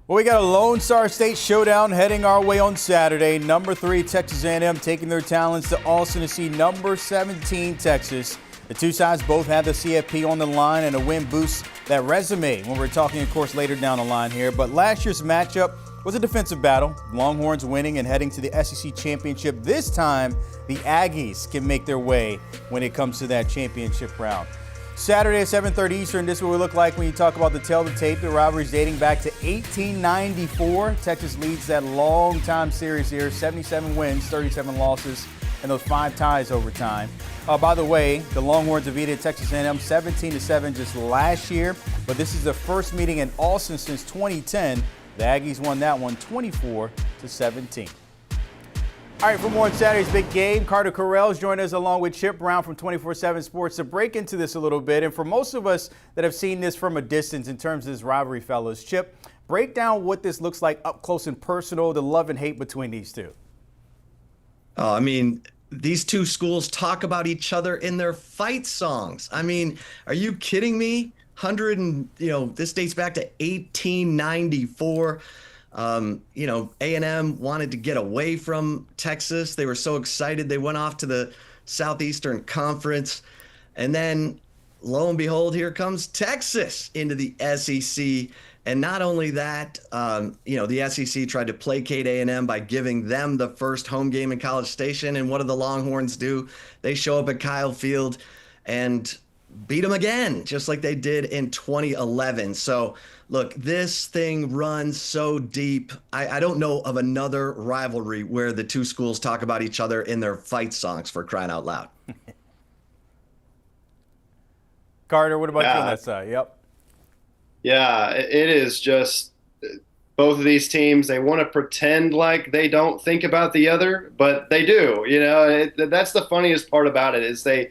Well, we got a Lone Star State showdown heading our way on Saturday. Number 3 Texas A&M taking their talents to Austin to see number 17 Texas. The two sides both have the CFP on the line, and a win boosts that resume when we're talking, of course, later down the line here. But last year's matchup was a defensive battle. Longhorns winning and heading to the SEC championship. This time, the Aggies can make their way when it comes to that championship round. Saturday at 7:30 Eastern, this is what we look like when you talk about the tail of the tape. The rivalry is dating back to 1894. Texas leads that long-time series here, 77 wins, 37 losses, and those 5 ties over time. By the way, the Longhorns defeated Texas A&M 17-7 just last year, but this is the first meeting in Austin since 2010. The Aggies won that one 24-17. All right, for more on Saturday's big game, Carter Karels joined us along with Chip Brown from 24/7 Sports to break into this a little bit. And for most of us that have seen this from a distance in terms of this rivalry, fellas, Chip, break down what this looks like up close and personal, the love and hate between these two. Oh, I mean, these two schools talk about each other in their fight songs. I mean, are you kidding me? This dates back to 1894. A&M wanted to get away from Texas. They were so excited. They went off to the Southeastern Conference. And then, lo and behold, here comes Texas into the SEC. And not only that, the SEC tried to placate A&M by giving them the first home game in College Station. And what do the Longhorns do? They show up at Kyle Field and beat them again, just like they did in 2011. So, look, this thing runs so deep. I don't know of another rivalry where the two schools talk about each other in their fight songs, for crying out loud. Carter, what about you on that side? Yep. Yeah, it is just both of these teams, they want to pretend like they don't think about the other, but they do. That's the funniest part about it is they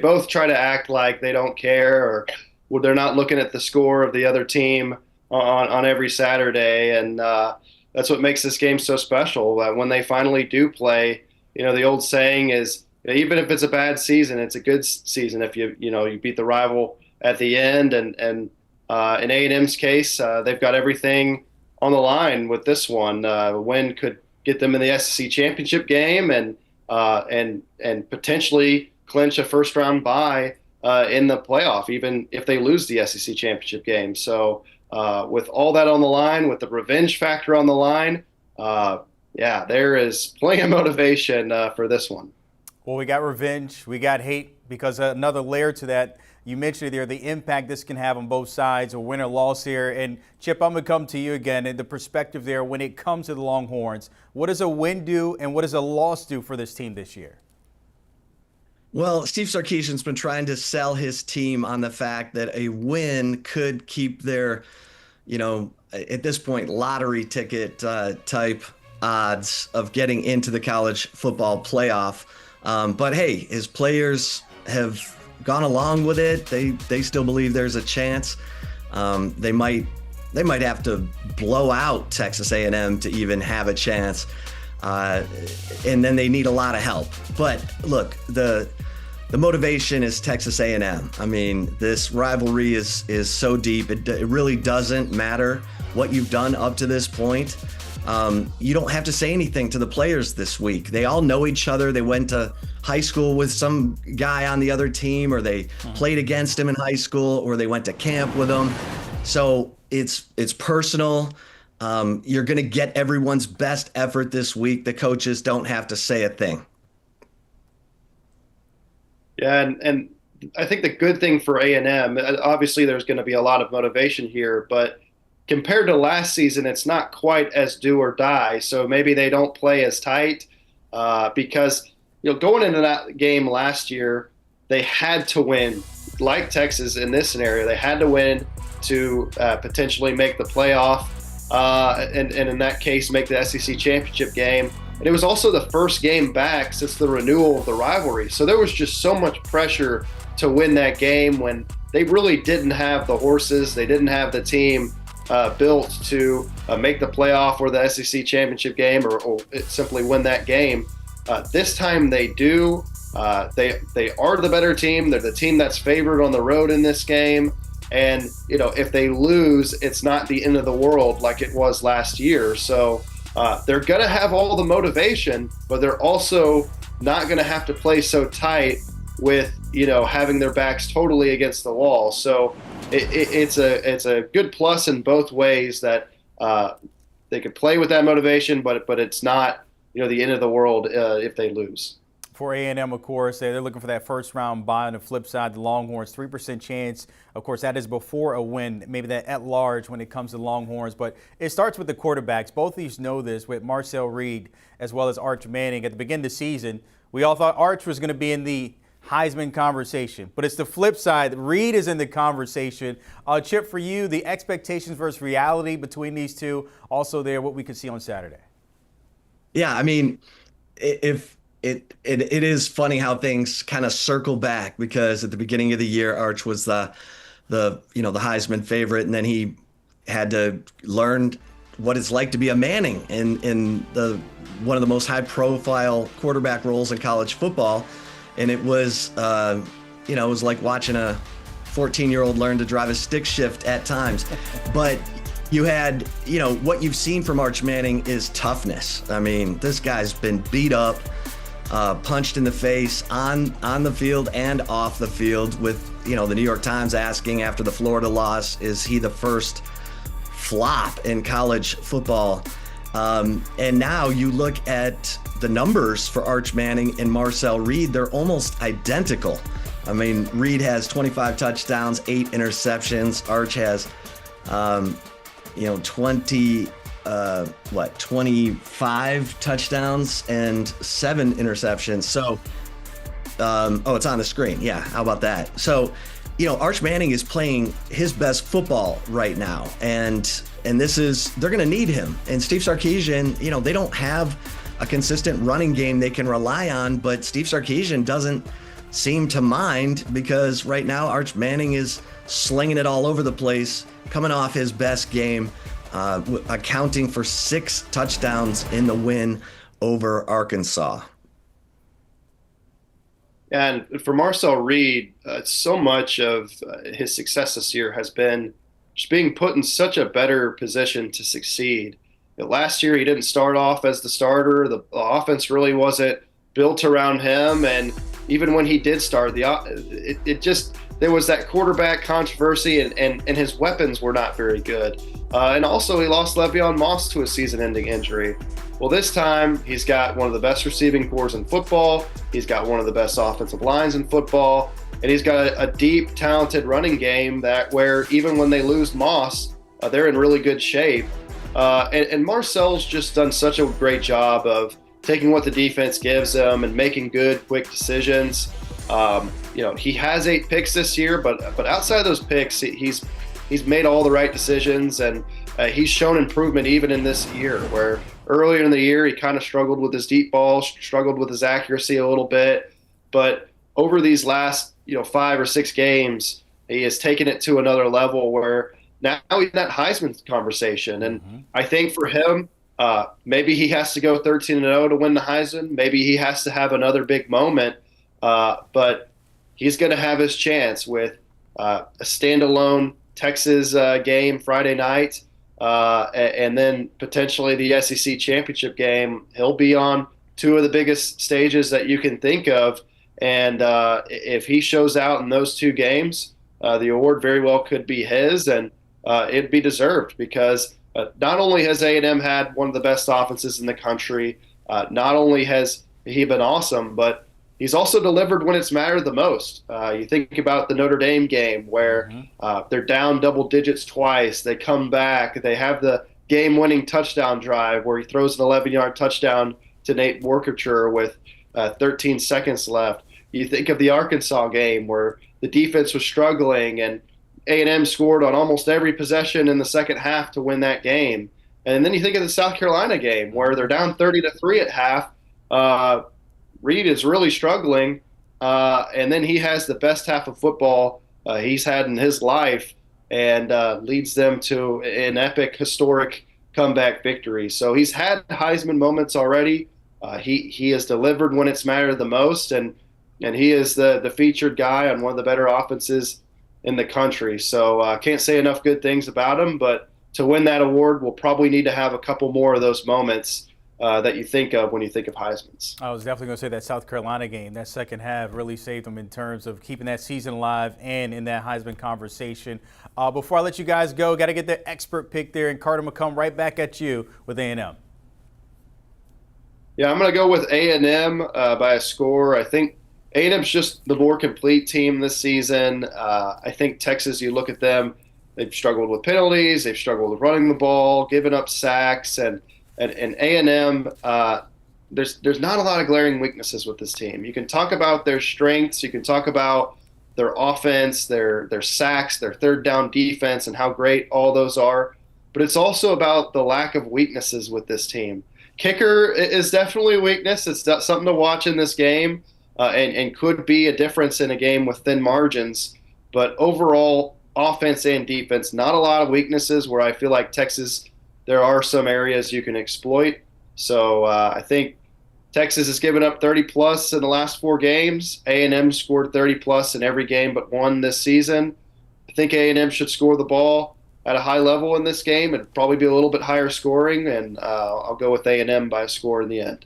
both try to act like they don't care or they're not looking at the score of the other team on every Saturday. And that's what makes this game so special. When they finally do play, the old saying is, even if it's a bad season, it's a good season if you beat the rival at the end. And in A&M's case, they've got everything on the line with this one. A win could get them in the SEC championship game and potentially clinch a first-round bye in the playoff, even if they lose the SEC championship game. So with all that on the line, with the revenge factor on the line, there is plenty of motivation for this one. Well, we got revenge, we got hate, because another layer to that, you mentioned there, the impact this can have on both sides, a win or loss here. And Chip, I'm going to come to you again, and the perspective there when it comes to the Longhorns. What does a win do, and what does a loss do for this team this year? Well, Steve Sarkisian's been trying to sell his team on the fact that a win could keep their, at this point, lottery ticket type odds of getting into the college football playoff. But hey, his players have gone along with it. They still believe there's a chance. They might have to blow out Texas A&M to even have a chance. And then they need a lot of help. But look, the motivation is Texas A&M. I mean, this rivalry is so deep. It really doesn't matter what you've done up to this point. You don't have to say anything to the players this week. They all know each other. They went to high school with some guy on the other team, or they played against him in high school, or they went to camp with him. So it's personal. You're going to get everyone's best effort this week. The coaches don't have to say a thing. Yeah, and I think the good thing for A&M, obviously there's going to be a lot of motivation here, but compared to last season, it's not quite as do or die. So maybe they don't play as tight because going into that game last year, they had to win. Like Texas in this scenario, they had to win to potentially make the playoff and in that case make the SEC championship game. And it was also the first game back since the renewal of the rivalry. So there was just so much pressure to win that game when they really didn't have the horses. They didn't have the team built to make the playoff or the SEC championship game or simply win that game. This time they do. They are the better team. They're the team that's favored on the road in this game. And, if they lose, it's not the end of the world like it was last year. So they're going to have all the motivation, but they're also not going to have to play so tight with, having their backs totally against the wall. So it's a good plus in both ways that they could play with that motivation, but it's not, the end of the world if they lose. For A&M, of course, they're looking for that first round bye. On the flip side, the Longhorns, 3% chance. Of course, that is before a win, maybe that at large when it comes to Longhorns. But it starts with the quarterbacks. Both of these know this with Marcel Reed as well as Arch Manning. At the beginning of the season, we all thought Arch was going to be in the Heisman conversation. But it's the flip side. Reed is in the conversation. Chip, for you, the expectations versus reality between these two, also there, what we could see on Saturday. Yeah, I mean, if it is funny how things kind of circle back, because at the beginning of the year, Arch was the Heisman favorite, and then he had to learn what it's like to be a Manning in one of the most high profile quarterback roles in college football. And it was it was like watching a 14-year-old learn to drive a stick shift at times. But you had, what you've seen from Arch Manning is toughness. I mean, this guy's been beat up, punched in the face on the field and off the field, with, the New York Times asking after the Florida loss, is he the first flop in college football? And now you look at the numbers for Arch Manning and Marcel Reed, they're almost identical. I mean, Reed has 25 touchdowns, 8 interceptions. Arch has, 25 touchdowns and 7 interceptions. So, it's on the screen. Yeah, how about that? So, Arch Manning is playing his best football right now, and they're going to need him. And Steve Sarkisian, they don't have a consistent running game they can rely on, but Steve Sarkisian doesn't seem to mind, because right now Arch Manning is slinging it all over the place, coming off his best game, accounting for 6 touchdowns in the win over Arkansas. And for Marcel Reed, so much of his success this year has been just being put in such a better position to succeed. Last year, he didn't start off as the starter. The offense really wasn't built around him. And even when he did start, there was that quarterback controversy, and his weapons were not very good. And also, he lost Le'Veon Moss to a season-ending injury. Well, this time, he's got one of the best receiving corps in football. He's got one of the best offensive lines in football. And he's got a deep, talented running game where even when they lose Moss, they're in really good shape. And Marcel's just done such a great job of taking what the defense gives him and making good, quick decisions. He has 8 picks this year, but outside of those picks, he's made all the right decisions, and he's shown improvement even in this year, where earlier in the year he kind of struggled with his deep ball, struggled with his accuracy a little bit, but over these last 5 or 6 games, he has taken it to another level where now he's in that Heisman conversation. And I think for him, maybe he has to go 13-0 to win the Heisman. Maybe he has to have another big moment, but he's going to have his chance with a standalone Texas game Friday night, and then potentially the SEC championship game. He'll be on 2 of the biggest stages that you can think of, and if he shows out in those 2 games, the award very well could be his, and it'd be deserved, because not only has A&M had one of the best offenses in the country, not only has he been awesome, but he's also delivered when it's mattered the most. You think about the Notre Dame game where they're down double digits twice. They come back. They have the game-winning touchdown drive where he throws an 11-yard touchdown to Nate Workature with 13 seconds left. You think of the Arkansas game where the defense was struggling and A&M scored on almost every possession in the second half to win that game. And then you think of the South Carolina game where they're down 30-3 at half. Reed is really struggling, and then he has the best half of football he's had in his life, and leads them to an epic, historic comeback victory. So he's had Heisman moments already. He has delivered when it's mattered the most, and he is the featured guy on one of the better offenses in the country. So I can't say enough good things about him, but to win that award, we'll probably need to have a couple more of those moments that you think of when you think of Heisman's. I was definitely going to say that South Carolina game, that second half really saved them in terms of keeping that season alive and in that Heisman conversation. Before I let you guys go, got to get the expert pick there, and Carter will come right back at you with A&M. Yeah, I'm going to go with A&M by a score. I think A&M's just the more complete team this season. I think Texas, you look at them, they've struggled with penalties, they've struggled with running the ball, giving up sacks, and A&M, there's not a lot of glaring weaknesses with this team. You can talk about their strengths, you can talk about their offense, their sacks, their third down defense, and how great all those are. But it's also about the lack of weaknesses with this team. Kicker is definitely a weakness. It's something to watch in this game, and could be a difference in a game with thin margins. But overall, offense and defense, not a lot of weaknesses where I feel like Texas, there are some areas you can exploit. So I think Texas has given up 30-plus in the last 4 games. A&M scored 30-plus in every game but one this season. I think A&M should score the ball at a high level in this game and probably be a little bit higher scoring, and I'll go with A&M by a score in the end.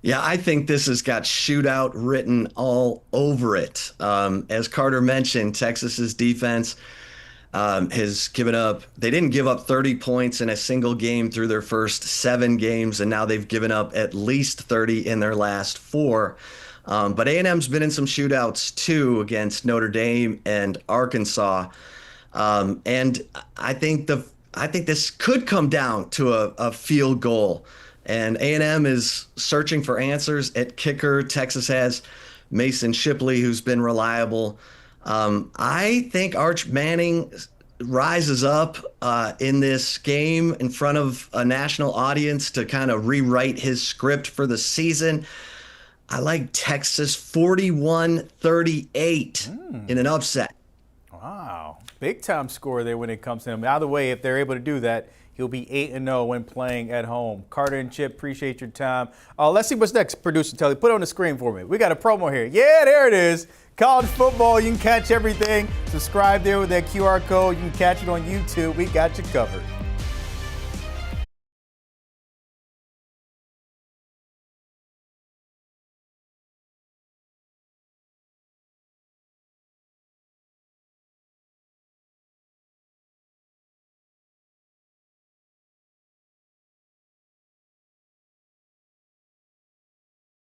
Yeah, I think this has got shootout written all over it. As Carter mentioned, Texas's defense has given up. They didn't give up 30 points in a single game through their first 7 games, and now they've given up at least 30 in their last 4. But A&M's been in some shootouts too against Notre Dame and Arkansas, and I think this could come down to a field goal. And A&M is searching for answers at kicker. Texas has Mason Shipley, who's been reliable. I think Arch Manning rises up in this game in front of a national audience to kind of rewrite his script for the season. I like Texas 41-38 in an upset. Wow. Big time score there when it comes to him. By the way, if they're able to do that, he'll be 8-0 when playing at home. Carter and Chip, appreciate your time. Let's see what's next, producer Telly. Put it on the screen for me. We got a promo here. Yeah, there it is. College football, you can catch everything. Subscribe there with that QR code. You can catch it on YouTube. We got you covered.